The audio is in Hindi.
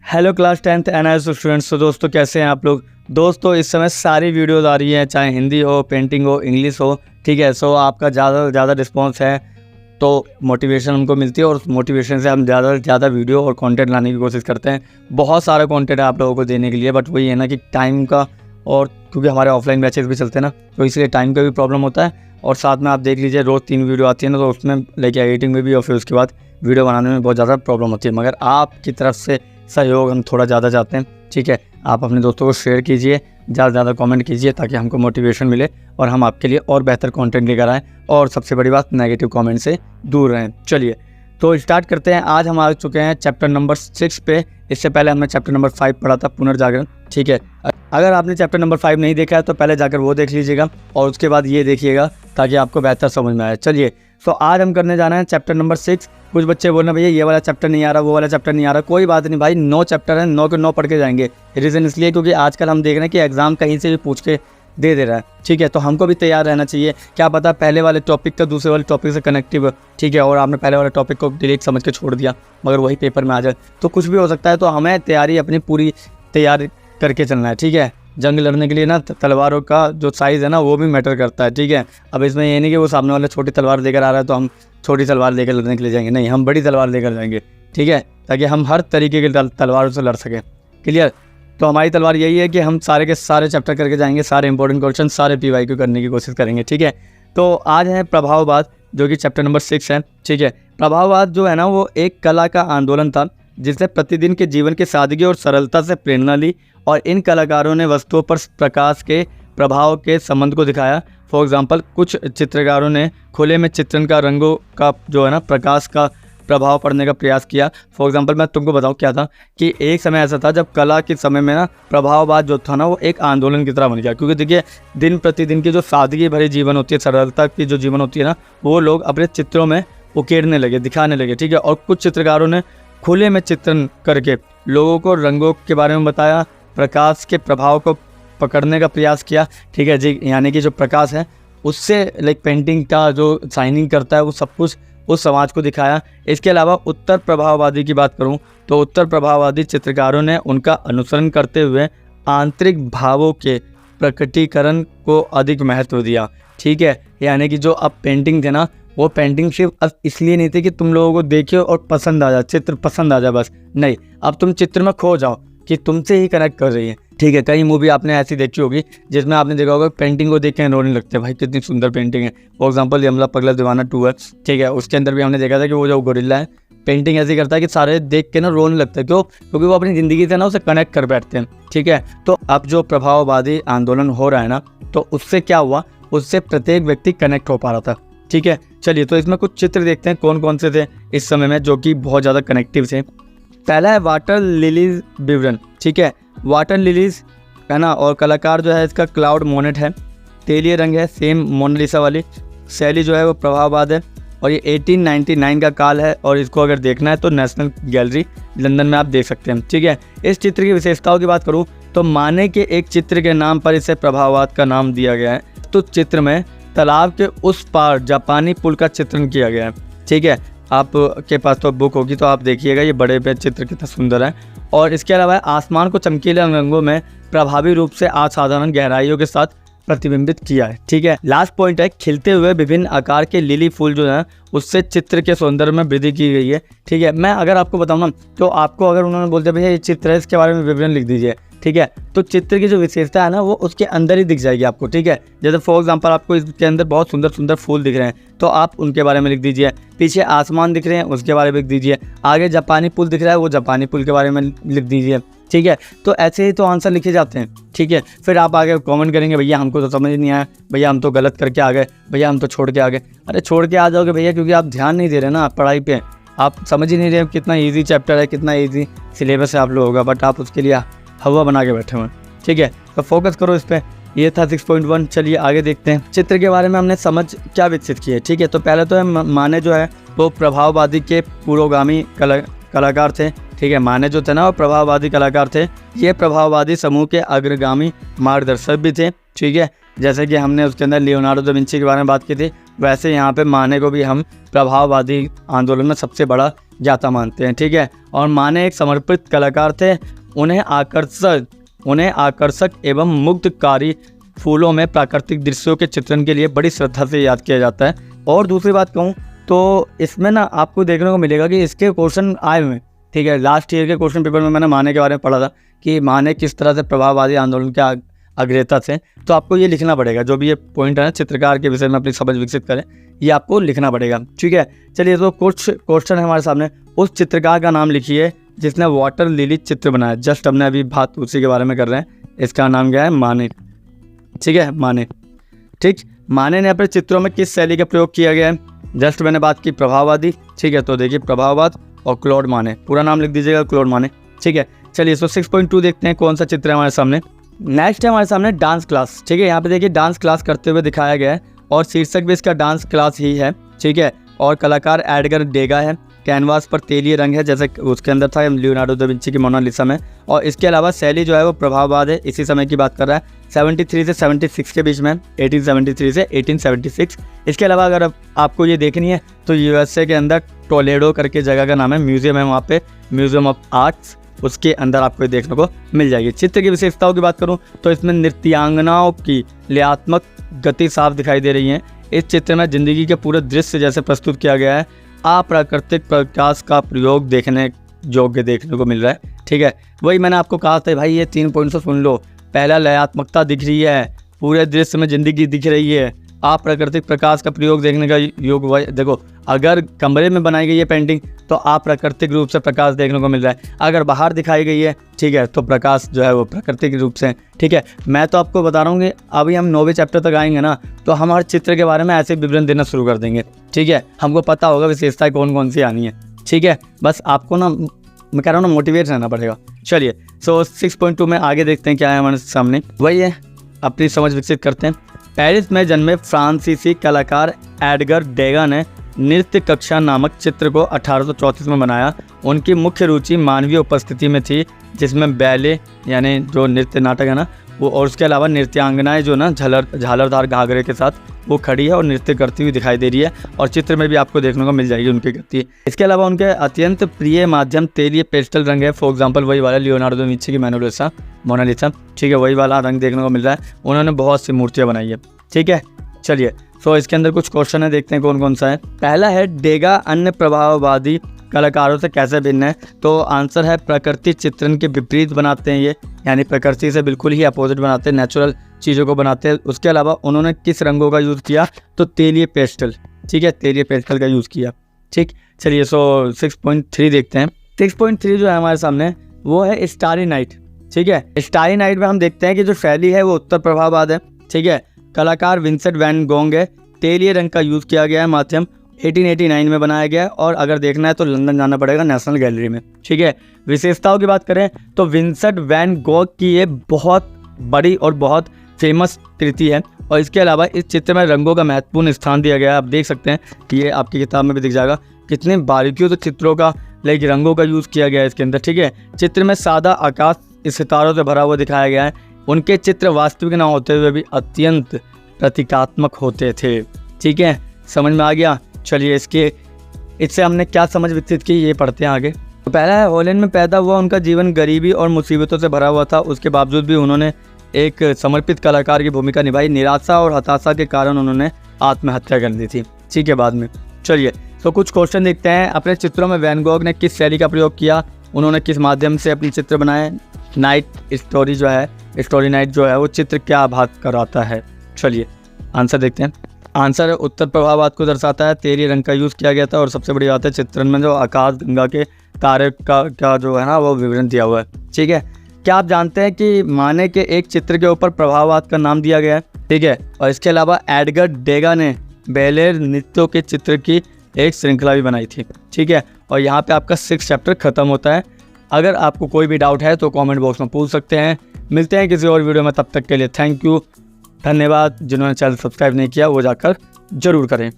Hello class 10th NIS students. तो दोस्तों कैसे हैं आप लोग। दोस्तों इस समय सारी वीडियोस आ रही हैं, चाहे हिंदी हो, पेंटिंग हो, इंग्लिश हो, ठीक है। सो आपका ज़्यादा से ज़्यादा रिस्पॉन्स है तो मोटिवेशन हमको मिलती है और उस मोटिवेशन से हम ज़्यादा से ज़्यादा वीडियो और कंटेंट लाने की कोशिश करते हैं। बहुत सारा कंटेंट है आप लोगों को देने के लिए, बट वही है ना कि टाइम का, और क्योंकि हमारे ऑफलाइन बैचेस भी चलते हैं ना, तो इसलिए टाइम का भी प्रॉब्लम होता है। और साथ में आप देख लीजिए रोज़ 3 वीडियो आती है ना, तो उसमें लाइक एडिटिंग में भी और फिर उसके बाद वीडियो बनाने में बहुत ज़्यादा प्रॉब्लम होती है। मगर आपकी तरफ से सहयोग हम थोड़ा ज़्यादा चाहते हैं, ठीक है। आप अपने दोस्तों को शेयर कीजिए, ज़्यादा से ज़्यादा कमेंट कीजिए ताकि हमको मोटिवेशन मिले और हम आपके लिए और बेहतर कंटेंट लेकर आएँ, और सबसे बड़ी बात नेगेटिव कमेंट से दूर रहें। चलिए तो स्टार्ट करते हैं। आज हम आ चुके हैं चैप्टर नंबर 6 पे। इससे पहले हमने चैप्टर नंबर 5 पढ़ा था, पुनर्जागरण, ठीक है। अगर आपने चैप्टर नंबर 5 नहीं देखा है तो पहले जाकर वो देख लीजिएगा और उसके बाद ये देखिएगा ताकि आपको बेहतर समझ में आए। चलिए तो आज हम करने जाना है चैप्टर नंबर 6। कुछ बच्चे बोलना भैया ये वाला चैप्टर नहीं आ रहा, वो वाला चैप्टर नहीं आ रहा। कोई बात नहीं भाई, 9 चैप्टर हैं, 9 के 9 पढ़ के जाएंगे। रीज़न इसलिए क्योंकि आजकल हम देख रहे हैं कि एग्ज़ाम कहीं से भी पूछ के दे रहा है, ठीक है। तो हमको भी तैयार रहना चाहिए। क्या पता पहले वाले टॉपिक का दूसरे वाले टॉपिक से कनेक्टिव, ठीक है, और आपने पहले वाले टॉपिक को डिलीट समझ के छोड़ दिया मगर वही पेपर में आ जाए, तो कुछ भी हो सकता है। तो हमें तैयारी अपनी पूरी तैयार करके चलना है, ठीक है। जंग लड़ने के लिए ना तलवारों का जो साइज़ है ना वो भी मैटर करता है, ठीक है। अब इसमें ये नहीं कि वो सामने वाला छोटी तलवार लेकर आ रहा है तो हम छोटी तलवार लेकर लड़ने के लिए जाएंगे, नहीं, हम बड़ी तलवार लेकर जाएंगे, ठीक है, ताकि हम हर तरीके की तलवारों से लड़ सकें। क्लियर। तो हमारी तलवार यही है कि हम सारे के सारे चैप्टर करके जाएंगे, सारे इंपॉर्टेंट क्वेश्चन, सारे PYQ करने की कोशिश करेंगे, ठीक है। तो आज है प्रभाववाद, जो कि चैप्टर नंबर 6 है, ठीक है। प्रभाववाद जो है ना वो एक कला का आंदोलन था जिसने प्रतिदिन के जीवन की सादगी और सरलता से प्रेरणा ली, और इन कलाकारों ने वस्तुओं पर प्रकाश के प्रभाव के संबंध को दिखाया। फॉर एग्जांपल कुछ चित्रकारों ने खुले में चित्रण का रंगों का जो है ना प्रकाश का प्रभाव पड़ने का प्रयास किया। फॉर एग्जांपल मैं तुमको बताऊं क्या था कि एक समय ऐसा था जब कला के समय में ना प्रभाववाद जो था ना वो एक आंदोलन की तरह बन गया। क्योंकि देखिए दिन प्रतिदिन की जो सादगी भरी जीवन होती है, सरलता की जो जीवन होती है ना, वो लोग अपने चित्रों में उकेरने लगे, दिखाने लगे, ठीक है। और कुछ चित्रकारों ने खुले में चित्रण करके लोगों को रंगों के बारे में बताया, प्रकाश के प्रभाव को पकड़ने का प्रयास किया, ठीक है जी। यानी कि जो प्रकाश है उससे लाइक पेंटिंग का जो शाइनिंग करता है वो सब कुछ उस समाज को दिखाया। इसके अलावा उत्तर प्रभाववादी की बात करूं तो उत्तर प्रभाववादी चित्रकारों ने उनका अनुसरण करते हुए आंतरिक भावों के प्रकटीकरण को अधिक महत्व दिया, ठीक है। यानी कि जो अब पेंटिंग थे ना, वो पेंटिंग सिर्फ अब इसलिए नहीं थी कि तुम लोगों को देखिए और पसंद आ जाए, चित्र पसंद आ जाए, बस नहीं, अब तुम चित्र में खो जाओ कि तुमसे ही कनेक्ट कर रही है, ठीक है। कई मूवी आपने ऐसी देखी होगी जिसमें आपने देखा होगा पेंटिंग को देख के रोने लगते हैं, भाई कितनी सुंदर पेंटिंग है। फॉर एग्जांपल यमला पगला दीवाना 2 है, ठीक है। उसके अंदर भी हमने देखा था कि वो जो गोरिल्ला है पेंटिंग ऐसी करता है कि सारे देख के ना रोने लगते हैं। क्यों? क्योंकि वो अपनी ज़िंदगी से ना उसे कनेक्ट कर बैठते हैं, ठीक है। तो अब जो प्रभाववादी आंदोलन हो रहा है ना, तो उससे क्या हुआ, उससे प्रत्येक व्यक्ति कनेक्ट हो पा रहा था, ठीक है। चलिए तो इसमें कुछ चित्र देखते हैं कौन कौन से थे इस समय में जो कि बहुत ज़्यादा कनेक्टिव थे। पहला है वाटर लिलीज विवरण, ठीक है। वाटर लिलीज है ना, और कलाकार जो है इसका क्लाउड मोनेट है। तेलीय रंग है, सेम मोनालिसा वाली। शैली जो है वो प्रभाववाद है, और ये 1899 का काल है, और इसको अगर देखना है तो नेशनल गैलरी लंदन में आप देख सकते हैं, ठीक है। इस चित्र की विशेषताओं की बात करूँ तो माने के एक चित्र के नाम पर इसे प्रभाववाद का नाम दिया गया है। तो चित्र में तालाब के उस पार जापानी पुल का चित्रण किया गया है, ठीक है। आपके पास तो बुक होगी तो आप देखिएगा, ये बड़े पे चित्र कितना सुंदर है। और इसके अलावा आसमान को चमकीले रंगों में प्रभावी रूप से असाधारण गहराइयों के साथ प्रतिबिंबित किया है, ठीक है। लास्ट पॉइंट है खिलते हुए विभिन्न आकार के लिली फूल जो है उससे चित्र के सौंदर्य में वृद्धि की गई है, ठीक है। मैं अगर आपको बताऊँ ना तो आपको अगर उन्होंने बोलते भैया ये चित्र है इसके बारे में विवरण लिख दीजिए, ठीक है, तो चित्र की जो विशेषता है ना वो उसके अंदर ही दिख जाएगी आपको, ठीक है। जैसे फॉर एग्जांपल आपको इसके अंदर बहुत सुंदर सुंदर फूल दिख रहे हैं तो आप उनके बारे में लिख दीजिए। पीछे आसमान दिख रहे हैं उसके बारे में लिख दीजिए। आगे जापानी पुल दिख रहा है वो जापानी पुल के बारे में लिख दीजिए, ठीक है। तो ऐसे ही तो आंसर लिखे जाते हैं, ठीक है। फिर आप आगे कमेंट करेंगे भैया हमको तो समझ नहीं आया, भैया हम तो गलत करके आ गए, भैया हम तो छोड़ के आ गए। अरे छोड़ के आ जाओगे भैया क्योंकि आप ध्यान नहीं दे रहे ना पढ़ाई पे, आप समझ ही नहीं रहे कितना ईजी चैप्टर है, कितना ईजी सिलेबस है आप लोगों का, बट आप उसके लिए हवा बना के बैठे हुए हैं, ठीक है। तो फोकस करो इस पर। ये था 6.1। चलिए आगे देखते हैं। चित्र के बारे में हमने समझ क्या विकसित की है, ठीक है। तो पहले तो है माने जो है वो प्रभाववादी के पुरोगामी कलाकार थे, ठीक है। माने जो थे ना वो प्रभाववादी कलाकार थे। ये प्रभाववादी समूह के अग्रगामी मार्गदर्शक भी थे, ठीक है। जैसे कि हमने उसके अंदर लियोनार्डो दा विंची के बारे में बात की थी, वैसे यहाँ पे माने को भी हम प्रभाववादी आंदोलन में सबसे बड़ा ज्ञाता मानते हैं, ठीक है। और माने एक समर्पित कलाकार थे। उन्हें आकर्षक एवं मुग्धकारी फूलों में प्राकृतिक दृश्यों के चित्रण के लिए बड़ी श्रद्धा से याद किया जाता है। और दूसरी बात कहूँ तो इसमें ना आपको देखने को मिलेगा कि इसके क्वेश्चन आए हुए, ठीक है। लास्ट ईयर के क्वेश्चन पेपर में मैंने माने के बारे में पढ़ा था कि माने किस तरह से प्रभाववादी आंदोलन के अग्रता थे। तो आपको ये लिखना पड़ेगा, जो भी ये पॉइंट है ना चित्रकार के विषय में अपनी समझ विकसित करें, ये आपको लिखना पड़ेगा, ठीक है। चलिए, तो कुछ क्वेश्चन है हमारे सामने। उस चित्रकार का नाम लिखिए जिसने वाटर लिली चित्र बनाया। जस्ट हमने अभी बात उसी के बारे में कर रहे हैं। इसका नाम क्या है? माने, ठीक है, माने, ठीक। माने ने अपने चित्रों में किस शैली का प्रयोग किया गया है? जस्ट मैंने बात की प्रभाववादी, ठीक है। तो देखिए प्रभाववाद और क्लॉड माने, पूरा नाम लिख दीजिएगा, क्लॉड माने, ठीक है। चलिए, तो 6.2 देखते हैं कौन सा चित्र है हमारे सामने। नेक्स्ट है हमारे सामने डांस क्लास, ठीक है। यहाँ पे देखिए डांस क्लास करते हुए दिखाया गया है और शीर्षक भी इसका डांस क्लास ही है, ठीक है। और कलाकार एडगर डेगा है। कैनवास पर तेलीय रंग है जैसे उसके अंदर था लियोनार्डो दा विंची की मोनालिसा में। और इसके अलावा शैली जो है वो प्रभाववाद है। इसी समय की बात कर रहा है, 73 से 76 के बीच में, 1873 से 1876। इसके अलावा अगर आपको ये देखनी है तो USA के अंदर टोलेडो करके जगह का नाम है, म्यूजियम है वहाँ पे, म्यूजियम ऑफ आर्ट्स, उसके अंदर आपको ये देखने को मिल जाएगी। चित्र की विशेषताओं की बात करूं तो इसमें नृत्यांगनाओं की लयात्मक गति साफ दिखाई दे रही है। इस चित्र में जिंदगी के पूरे दृश्य जैसे प्रस्तुत किया गया है। अप्राकृतिक प्रकाश का प्रयोग देखने योग्य देखने को मिल रहा है, ठीक है। वही मैंने आपको कहा था भाई, ये 3 पॉइंट से सुन लो। पहला, लयात्मकता दिख रही है, पूरे दृश्य में जिंदगी दिख रही है, अप्राकृतिक प्रकाश का प्रयोग देखने का योग। देखो, अगर कमरे में बनाई गई है पेंटिंग तो अप्राकृतिक रूप से प्रकाश देखने को मिल रहा है। अगर बाहर दिखाई गई है, ठीक है, तो प्रकाश जो है वो प्राकृतिक रूप से, ठीक है। मैं तो आपको बता रहा हूँ कि अभी हम 9वें चैप्टर तक आएंगे ना, तो हम हर चित्र के बारे में ऐसे विवरण देना शुरू कर देंगे, ठीक है। हमको पता होगा विशेषताएं कौन कौन सी आनी है, ठीक है। बस आपको ना, मैं कह रहा हूँ ना, मोटिवेट रहना पड़ेगा। चलिए, सो 6.2 में आगे देखते हैं क्या है हमारे सामने। वही है, अपनी समझ विकसित करते हैं। पेरिस में जन्मे फ्रांसीसी कलाकार एडगर डेगा ने नृत्य कक्षा नामक चित्र को 1834 में बनाया। उनकी मुख्य रुचि मानवीय उपस्थिति में थी, जिसमें बैले यानी जो नृत्य नाटक है ना वो, और उसके अलावा नृत्यांगनाएं जो ना झालरदार घाघरे के साथ वो खड़ी है और नृत्य करती हुई दिखाई दे रही है। और चित्र में भी आपको देखने को मिल जाएगी उनकी गति। इसके अलावा उनके अत्यंत प्रिय माध्यम तेलीय पेस्टल रंग है। फॉर एग्जांपल वही वाला लियोनार्डो दा विंची की मोनालिसा, ठीक है, वही वाला रंग देखने को मिल रहा है। उन्होंने बहुत सी मूर्तियाँ बनाई है, ठीक है। चलिए, सो इसके अंदर कुछ क्वेश्चन है, देखते हैं कौन कौन सा है। पहला है, डेगा अन्य प्रभाववादी कलाकारों से कैसे भिन्न है? तो आंसर है, प्रकृति चित्रण के विपरीत बनाते हैं ये, यानी प्रकृति से बिल्कुल ही अपोजिट बनाते हैं, नेचुरल चीज़ों को बनाते हैं। उसके अलावा उन्होंने किस रंगों का यूज़ किया? तो तेलीय पेस्टल, ठीक है, तेलीय पेस्टल का यूज़ किया, ठीक। चलिए, सो 6.3 देखते हैं। 6.3 जो है हमारे सामने वो है स्टारी नाइट, ठीक है। स्टारी नाइट में हम देखते हैं कि जो शैली है वो उत्तर प्रभाववाद है, ठीक है। कलाकार विंसेंट वैन गोग है। तेलीय रंग का यूज़ किया गया है, माध्यम 1889 में बनाया गया है। और अगर देखना है तो लंदन जाना पड़ेगा नेशनल गैलरी में, ठीक है। विशेषताओं की बात करें तो विंसेंट वैन गोग की ये बहुत बड़ी और बहुत फेमस कृति है। और इसके अलावा इस चित्र में रंगों का महत्वपूर्ण स्थान दिया गया है। आप देख सकते हैं कि ये आपकी किताब में भी दिख जाएगा कितने बारीकियों से चित्रों का रंगों का यूज़ किया गया है इसके अंदर, ठीक है। चित्र में सादा आकाश सितारों से भरा हुआ दिखाया गया है। उनके चित्र वास्तविक न होते हुए भी अत्यंत प्रतीकात्मक होते थे, ठीक है। समझ में आ गया? चलिए, इससे हमने क्या समझ विकसित की ये पढ़ते हैं आगे। तो पहला है, हॉलैंड में पैदा हुआ, उनका जीवन गरीबी और मुसीबतों से भरा हुआ था। उसके बावजूद भी उन्होंने एक समर्पित कलाकार की भूमिका निभाई। निराशा और हताशा के कारण उन्होंने आत्महत्या कर दी थी, ठीक है, बाद में। चलिए, तो कुछ क्वेश्चन देखते हैं। अपने चित्रों में वैन गोग ने किस शैली का प्रयोग किया? उन्होंने किस माध्यम से अपने चित्र बनाए? नाइट स्टोरी जो है, स्टोरी नाइट जो है वो चित्र क्या बात कराता है? चलिए, आंसर देखते हैं। आंसर उत्तर प्रभाववाद को दर्शाता है। तेलीय रंग का यूज़ किया गया था। और सबसे बड़ी बात है, चित्रण में जो आकाश गंगा के तारे का जो है ना वो विवरण दिया हुआ है, ठीक है। क्या आप जानते हैं कि माने के एक चित्र के ऊपर प्रभाववाद का नाम दिया गया है, ठीक है। और इसके अलावा एडगर डेगा ने बैले नृत्यों के चित्र की एक श्रृंखला भी बनाई थी, ठीक है। और यहाँ पे आपका 6 चैप्टर खत्म होता है। अगर आपको कोई भी डाउट है तो कमेंट बॉक्स में पूछ सकते हैं। मिलते हैं किसी और वीडियो में, तब तक के लिए थैंक यू, धन्यवाद। जिन्होंने चैनल सब्सक्राइब नहीं किया वो जाकर जरूर करें।